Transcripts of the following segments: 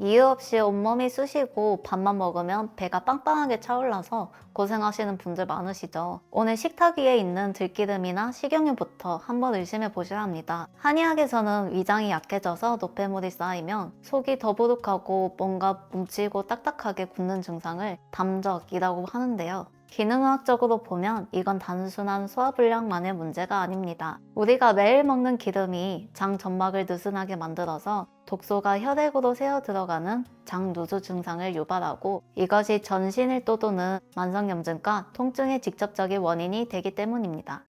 이유 없이 온몸이 쑤시고 밥만 먹으면 배가 빵빵하게 차올라서 고생하시는 분들 많으시죠. 오늘 식탁 위에 있는 들기름이나 식용유부터 한번 의심해 보셔야 합니다. 한의학에서는 위장이 약해져서 노폐물이 쌓이면 속이 더부룩하고 뭔가 뭉치고 딱딱하게 굳는 증상을 담적이라고 하는데요. 기능의학적으로 보면 이건 단순한 소화불량만의 문제가 아닙니다. 우리가 매일 먹는 기름이 장 점막을 느슨하게 만들어서 독소가 혈액으로 새어 들어가는 장누수 증상을 유발하고 이것이 전신을 떠도는 만성염증과 통증의 직접적인 원인이 되기 때문입니다.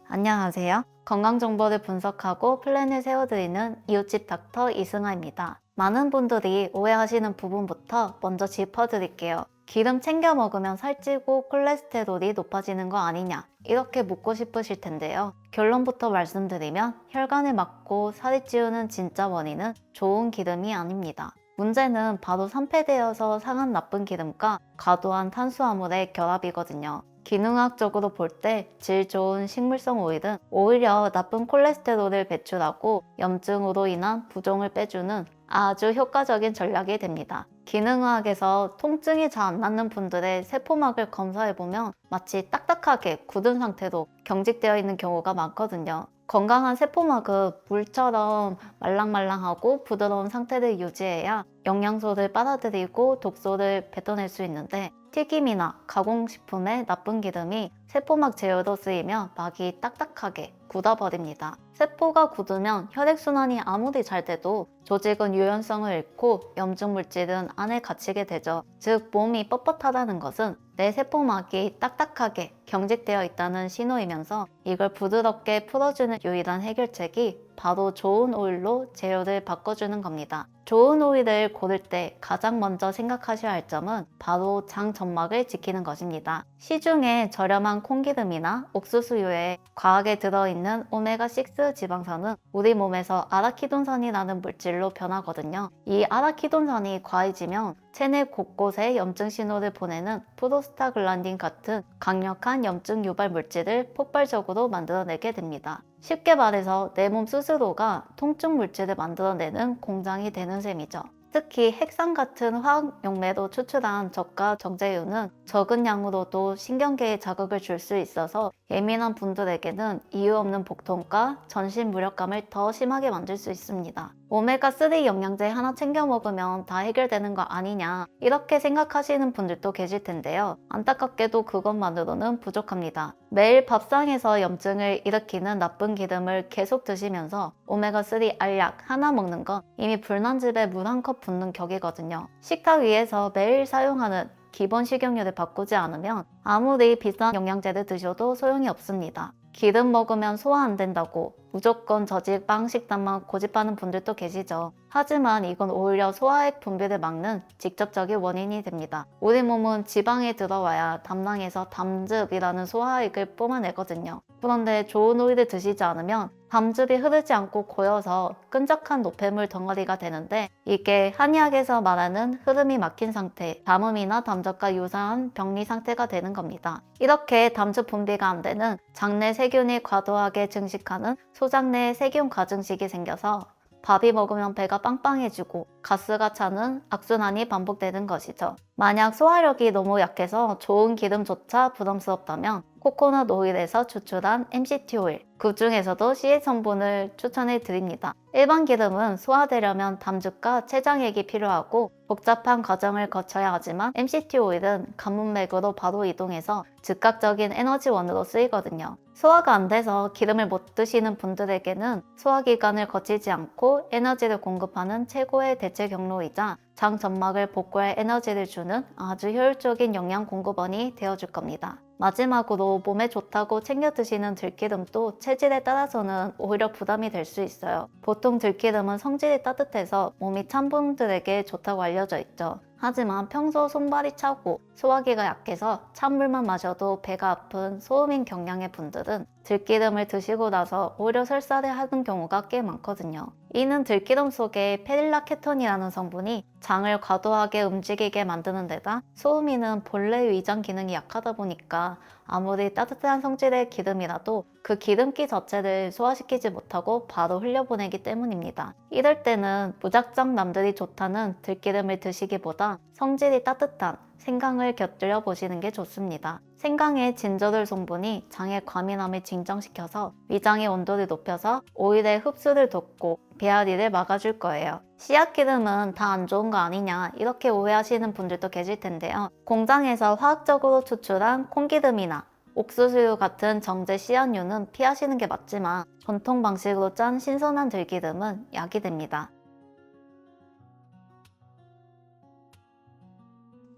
안녕하세요. 건강정보를 분석하고 플랜을 세워드리는 이웃집 닥터 이승아입니다. 많은 분들이 오해하시는 부분부터 먼저 짚어드릴게요. 기름 챙겨 먹으면 살찌고 콜레스테롤이 높아지는 거 아니냐 이렇게 묻고 싶으실 텐데요. 결론부터 말씀드리면 혈관을 막고 살이 찌우는 진짜 원인은 좋은 기름이 아닙니다. 문제는 바로 산패되어서 상한 나쁜 기름과 과도한 탄수화물의 결합이거든요. 기능학적으로 볼 때 질 좋은 식물성 오일은 오히려 나쁜 콜레스테롤을 배출하고 염증으로 인한 부종을 빼주는 아주 효과적인 전략이 됩니다. 기능의학에서 통증이 잘 안 낫는 분들의 세포막을 검사해보면 마치 딱딱하게 굳은 상태로 경직되어 있는 경우가 많거든요. 건강한 세포막은 물처럼 말랑말랑하고 부드러운 상태를 유지해야 영양소를 빨아들이고 독소를 뱉어낼 수 있는데 튀김이나 가공식품의 나쁜 기름이 세포막 제어로 쓰이며 막이 딱딱하게 굳어버립니다. 세포가 굳으면 혈액순환이 아무리 잘 돼도 조직은 유연성을 잃고 염증 물질은 안에 갇히게 되죠. 즉 몸이 뻣뻣하다는 것은 내 세포막이 딱딱하게 경직되어 있다는 신호이면서 이걸 부드럽게 풀어주는 유일한 해결책이 바로 좋은 오일로 재료를 바꿔주는 겁니다. 좋은 오일을 고를 때 가장 먼저 생각하셔야 할 점은 바로 장 점막을 지키는 것입니다. 시중에 저렴한 콩기름이나 옥수수유에 과하게 들어있는 오메가6 지방산은 우리 몸에서 아라키돈산이라는 물질로 변하거든요. 이 아라키돈산이 과해지면 체내 곳곳에 염증 신호를 보내는 프로스타글란딘 같은 강력한 염증 유발 물질을 폭발적으로 만들어내게 됩니다. 쉽게 말해서 내 몸 스스로가 통증 물질을 만들어내는 공장이 되는 셈이죠. 특히 핵산 같은 화학 용매로 추출한 저가 정제유는 적은 양으로도 신경계에 자극을 줄 수 있어서 예민한 분들에게는 이유 없는 복통과 전신 무력감을 더 심하게 만들 수 있습니다. 오메가3 영양제 하나 챙겨 먹으면 다 해결되는 거 아니냐 이렇게 생각하시는 분들도 계실 텐데요. 안타깝게도 그것만으로는 부족합니다. 매일 밥상에서 염증을 일으키는 나쁜 기름을 계속 드시면서 오메가3 알약 하나 먹는 건 이미 불난 집에 물 한 컵 붓는 격이거든요. 식탁 위에서 매일 사용하는 기본 식용유를 바꾸지 않으면 아무리 비싼 영양제를 드셔도 소용이 없습니다. 기름 먹으면 소화 안 된다고 무조건 저지방 식단만 고집하는 분들도 계시죠. 하지만 이건 오히려 소화액 분비를 막는 직접적인 원인이 됩니다. 우리 몸은 지방이 들어와야 담낭에서 담즙이라는 소화액을 뿜어내거든요. 그런데 좋은 오일을 드시지 않으면 담즙이 흐르지 않고 고여서 끈적한 노폐물 덩어리가 되는데 이게 한의학에서 말하는 흐름이 막힌 상태, 담음이나 담즙과 유사한 병리 상태가 되는 겁니다. 이렇게 담즙 분비가 안 되는 장내 세균이 과도하게 증식하는 소장내 세균 가증식이 생겨서 밥이 먹으면 배가 빵빵해지고 가스가 차는 악순환이 반복되는 것이죠. 만약 소화력이 너무 약해서 좋은 기름조차 부담스럽다면 코코넛 오일에서 추출한 MCT 오일, 그 중에서도 CA 성분을 추천해 드립니다. 일반 기름은 소화되려면 담즙과 췌장액이 필요하고 복잡한 과정을 거쳐야 하지만 MCT 오일은 관문맥으로 바로 이동해서 즉각적인 에너지원으로 쓰이거든요. 소화가 안 돼서 기름을 못 드시는 분들에게는 소화기관을 거치지 않고 에너지를 공급하는 최고의 대체 경로이자 장 점막을 복구할 에너지를 주는 아주 효율적인 영양 공급원이 되어줄 겁니다. 마지막으로 몸에 좋다고 챙겨 드시는 들기름도 체질에 따라서는 오히려 부담이 될 수 있어요. 보통 들기름은 성질이 따뜻해서 몸이 찬 분들에게 좋다고 알려져 있죠. 하지만 평소 손발이 차고 소화기가 약해서 찬물만 마셔도 배가 아픈 소음인 경향의 분들은 들기름을 드시고 나서 오히려 설사를 하는 경우가 꽤 많거든요. 이는 들기름 속에 페릴라케톤이라는 성분이 장을 과도하게 움직이게 만드는 데다 소음인은 본래 위장 기능이 약하다 보니까 아무리 따뜻한 성질의 기름이라도 그 기름기 자체를 소화시키지 못하고 바로 흘려보내기 때문입니다. 이럴 때는 무작정 남들이 좋다는 들기름을 드시기보다 성질이 따뜻한 생강을 곁들여 보시는 게 좋습니다. 생강의 진저롤 성분이 장의 과민함을 진정시켜서 위장의 온도를 높여서 오일의 흡수를 돕고 배앓이를 막아줄 거예요. 씨앗기름은 다 안 좋은 거 아니냐 이렇게 오해하시는 분들도 계실 텐데요. 공장에서 화학적으로 추출한 콩기름이나 옥수수유 같은 정제 씨앗류는 피하시는 게 맞지만 전통 방식으로 짠 신선한 들기름은 약이 됩니다.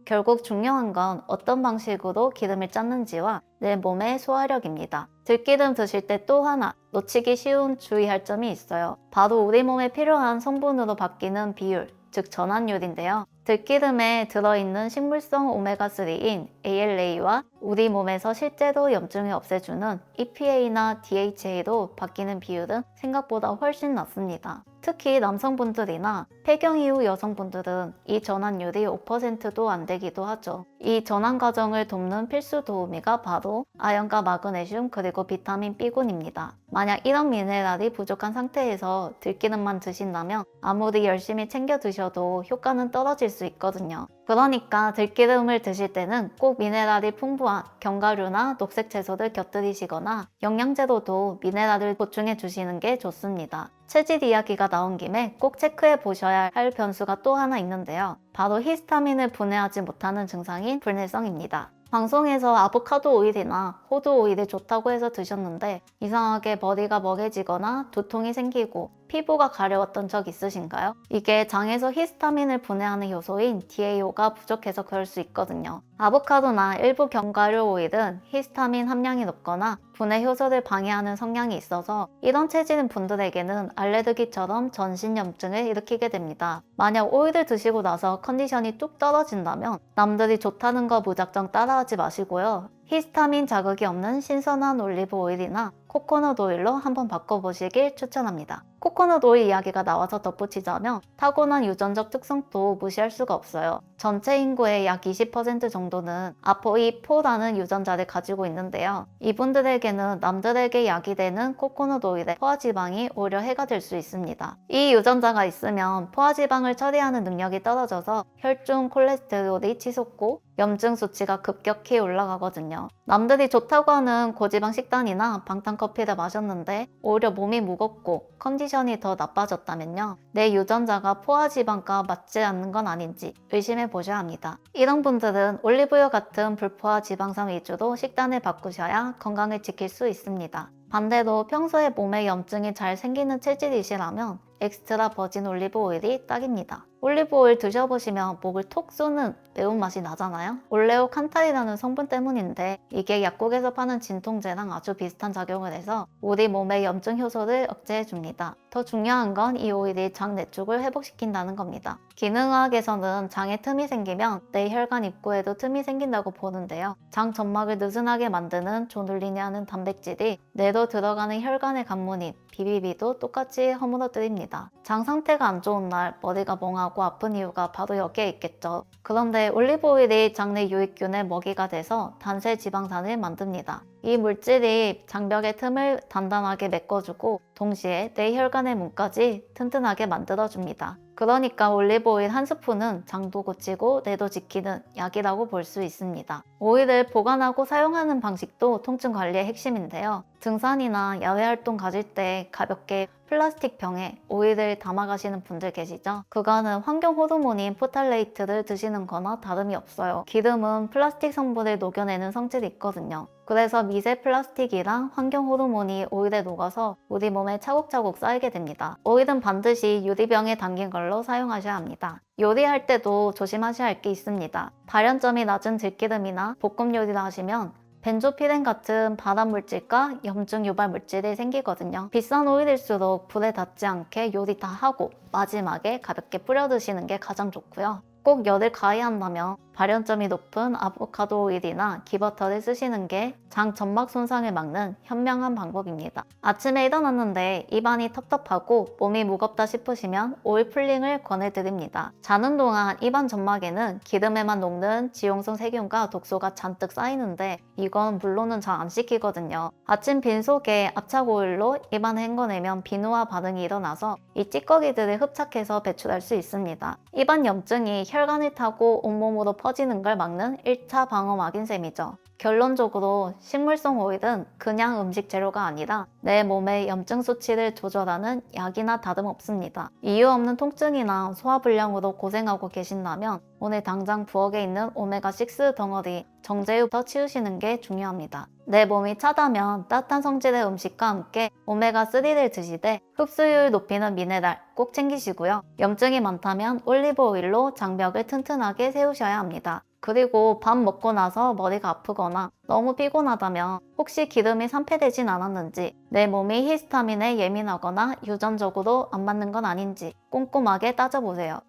결국 중요한 건 어떤 방식으로 기름을 짰는지와 내 몸의 소화력입니다. 들기름 드실 때 또 하나 놓치기 쉬운 주의할 점이 있어요. 바로 우리 몸에 필요한 성분으로 바뀌는 비율, 즉 전환율인데요. 들기름에 들어있는 식물성 오메가3인 ALA와 우리 몸에서 실제로 염증을 없애주는 EPA나 DHA로 바뀌는 비율은 생각보다 훨씬 낮습니다. 특히 남성분들이나 폐경 이후 여성분들은 이 전환율이 5%도 안 되기도 하죠. 이 전환 과정을 돕는 필수 도우미가 바로 아연과 마그네슘 그리고 비타민 B군입니다. 만약 이런 미네랄이 부족한 상태에서 들기름만 드신다면 아무리 열심히 챙겨 드셔도 효과는 떨어질 수 있거든요. 그러니까 들기름을 드실 때는 꼭 미네랄이 풍부한 견과류나 녹색 채소를 곁들이시거나 영양제로도 미네랄을 보충해 주시는 게 좋습니다. 체질 이야기가 나온 김에 꼭 체크해 보셔야 할 변수가 또 하나 있는데요. 바로 히스타민을 분해하지 못하는 증상인 불내성입니다. 방송에서 아보카도 오일이나 호두 오일이 좋다고 해서 드셨는데 이상하게 머리가 멍해지거나 두통이 생기고 피부가 가려웠던 적 있으신가요? 이게 장에서 히스타민을 분해하는 요소인 DHA가 부족해서 그럴 수 있거든요. 아보카도나 일부 견과류 오일은 히스타민 함량이 높거나 분해 효소를 방해하는 성향이 있어서 이런 체질인 분들에게는 알레르기처럼 전신염증을 일으키게 됩니다. 만약 오일을 드시고 나서 컨디션이 뚝 떨어진다면 남들이 좋다는 거 무작정 따라하지 마시고요. 히스타민 자극이 없는 신선한 올리브 오일이나 코코넛 오일로 한번 바꿔보시길 추천합니다. 코코넛 오일 이야기가 나와서 덧붙이자면 타고난 유전적 특성도 무시할 수가 없어요. 전체 인구의 약 20% 정도는 아포E4라는 유전자를 가지고 있는데요. 이분들에게는 남들에게 약이 되는 코코넛 오일의 포화지방이 오히려 해가 될 수 있습니다. 이 유전자가 있으면 포화지방을 처리하는 능력이 떨어져서 혈중 콜레스테롤이 치솟고 염증 수치가 급격히 올라가거든요. 남들이 좋다고 하는 고지방 식단이나 방탄커피를 마셨는데 오히려 몸이 무겁고 컨디션이 더 나빠졌다면요. 내 유전자가 포화지방과 맞지 않는 건 아닌지 의심해 보셔야 합니다. 이런 분들은 올리브유 같은 불포화 지방산 위주로 식단을 바꾸셔야 건강을 지킬 수 있습니다. 반대로 평소에 몸에 염증이 잘 생기는 체질이시라면 엑스트라 버진 올리브 오일이 딱입니다. 올리브 오일 드셔보시면 목을 톡 쏘는 매운맛이 나잖아요. 올레오칸탈이라는 성분 때문인데 이게 약국에서 파는 진통제랑 아주 비슷한 작용을 해서 우리 몸의 염증 효소를 억제해줍니다. 더 중요한 건 이 오일이 장 내축을 회복시킨다는 겁니다. 기능의학에서는 장에 틈이 생기면 내 혈관 입구에도 틈이 생긴다고 보는데요. 장 점막을 느슨하게 만드는 조눌린이라는 단백질이 뇌로 들어가는 혈관의 관문인 BBB도 똑같이 허물어뜨립니다. 장 상태가 안 좋은 날 머리가 멍하고 아픈 이유가 바로 여기에 있겠죠. 그런데 올리브 오일이 장내 유익균의 먹이가 돼서 단세 지방산을 만듭니다. 이 물질이 장벽의 틈을 단단하게 메꿔주고 동시에 내 혈관의 문까지 튼튼하게 만들어줍니다. 그러니까 올리브 오일 한 스푼은 장도 고치고 뇌도 지키는 약이라고 볼 수 있습니다. 오일을 보관하고 사용하는 방식도 통증 관리의 핵심인데요. 등산이나 야외 활동 가실 때 가볍게 플라스틱 병에 오일을 담아 가시는 분들 계시죠? 그거는 환경 호르몬인 포탈레이트를 드시는 거나 다름이 없어요. 기름은 플라스틱 성분을 녹여내는 성질이 있거든요. 그래서 미세 플라스틱이랑 환경 호르몬이 오일에 녹아서 우리 몸에 차곡차곡 쌓이게 됩니다. 오일은 반드시 유리병에 담긴 걸로 사용하셔야 합니다. 요리할 때도 조심하셔야 할 게 있습니다. 발연점이 낮은 들기름이나 볶음 요리를 하시면 벤조피렌 같은 발암물질과 염증 유발 물질이 생기거든요. 비싼 오일일수록 불에 닿지 않게 요리 다 하고 마지막에 가볍게 뿌려 드시는 게 가장 좋고요. 꼭 열을 가해한다면 발연점이 높은 아보카도 오일이나 기버터를 쓰시는 게 장 점막 손상을 막는 현명한 방법입니다. 아침에 일어났는데 입안이 텁텁하고 몸이 무겁다 싶으시면 오일 풀링을 권해드립니다. 자는 동안 입안 점막에는 기름에만 녹는 지용성 세균과 독소가 잔뜩 쌓이는데 이건 물로는 잘 안 씻기거든요. 아침 빈속에 압착 오일로 입안을 헹궈내면 비누화 반응이 일어나서 이 찌꺼기들을 흡착해서 배출할 수 있습니다. 입안 염증이 혈관을 타고 온몸으로 퍼지는 걸 막는 1차 방어막인 셈이죠. 결론적으로 식물성 오일은 그냥 음식 재료가 아니라 내 몸의 염증 수치를 조절하는 약이나 다름없습니다. 이유 없는 통증이나 소화불량으로 고생하고 계신다면 오늘 당장 부엌에 있는 오메가6 덩어리 정제유부터 치우시는 게 중요합니다. 내 몸이 차다면 따뜻한 성질의 음식과 함께 오메가3를 드시되 흡수율 높이는 미네랄 꼭 챙기시고요. 염증이 많다면 올리브 오일로 장벽을 튼튼하게 세우셔야 합니다. 그리고 밥 먹고 나서 머리가 아프거나 너무 피곤하다면 혹시 기름이 산패되진 않았는지, 내 몸이 히스타민에 예민하거나 유전적으로 안 맞는 건 아닌지 꼼꼼하게 따져보세요.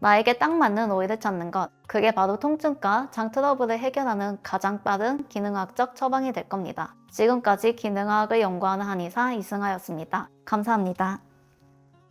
나에게 딱 맞는 오일을 찾는 것, 그게 바로 통증과 장 트러블을 해결하는 가장 빠른 기능학적 처방이 될 겁니다. 지금까지 기능학을 연구하는 한의사 이승하였습니다. 감사합니다.